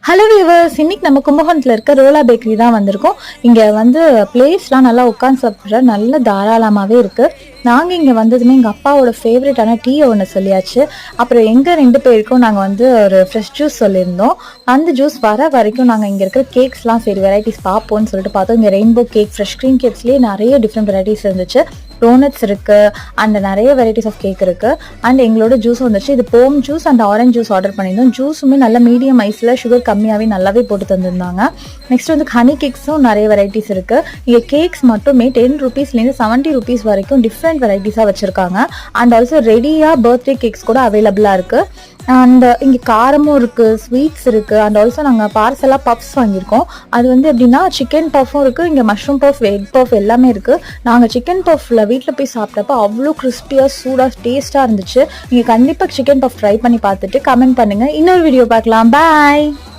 Hello viewers, இன்னைக்கு நம்ம கும்பகோணத்தில் இருக்க ரோலா பேக்கரி தான் வந்திருக்கோம். இங்கே வந்து பிளேஸ்லாம் நல்லா உட்காந்து சாப்பிட்ற நல்ல தாராளமாகவே இருக்குது. நாங்கள் இங்கே வந்ததுமே எங்கள் அப்பாவோட ஃபேவரட்டான டீ ஒன்று சொல்லியாச்சு. அப்புறம் எங்கள் 2 பேருக்கும் நாங்கள் வந்து ஒரு ஃப்ரெஷ் ஜூஸ் சொல்லியிருந்தோம். அந்த ஜூஸ் வர வரைக்கும் நாங்கள் இங்கே இருக்கிற கேக்ஸ்லாம் சரி வெரைட்டிஸ் பார்ப்போம்னு சொல்லிட்டு பார்த்தோம். இங்கே ரெயின்போ கேக், ஃப்ரெஷ் க்ரீம் கேக்ஸ்லேயே நிறைய டிஃப்ரெண்ட் வெரைட்டிஸ் இருந்துச்சு. டோனட்ஸ் இருக்குது அண்ட் நிறைய வெரைட்டிஸ் ஆஃப் கேக் இருக்குது. அண்ட் எங்களோட ஜூஸ் வந்துச்சு. இது போம் juice and orange juice order பண்ணியிருந்தோம். ஜூஸுமே நல்ல மீடியம் ஐஸில் சுகர் கம்மியாகவே நல்லாவே போட்டு தந்திருந்தாங்க. நெக்ஸ்ட் வந்து ஹனி கேக்ஸும் நிறைய வெரைட்டிஸ் இருக்குது. இங்கே கேக்ஸ் மட்டுமே 10 ருபீஸ்லேருந்து 70 ருபீஸ் வரைக்கும் டிஃப்ரெண்ட் வெரைட்டிஸாக வச்சுருக்காங்க. அண்ட் ஆல்சோ ரெடியாக பர்த்டே கேக்ஸ் கூட அவைலபிளாக இருக்குது. அண்ட் இங்கே காரமும் இருக்குது, ஸ்வீட்ஸ் இருக்குது. அண்ட் ஆல்சோ நாங்கள் பார்சலாக பஃப்ஸ் வாங்கியிருக்கோம். அது வந்து எப்படின்னா சிக்கன் பஃப்பும் இருக்குது, இங்கே மஷ்ரூம் பஃப், எக் பஃப் எல்லாமே இருக்குது. நாங்கள் சிக்கன் பஃப்பில் வீட்டில் போய் சாப்பிட்டப்போ அவ்வளோ கிறிஸ்பியாக சூடாக டேஸ்ட்டாக இருந்துச்சு. நீங்கள் கண்டிப்பாக சிக்கன் பஃப் ட்ரை பண்ணி பார்த்துட்டு கமெண்ட் பண்ணுங்கள். இன்னொரு வீடியோ பார்க்கலாம். பாய்.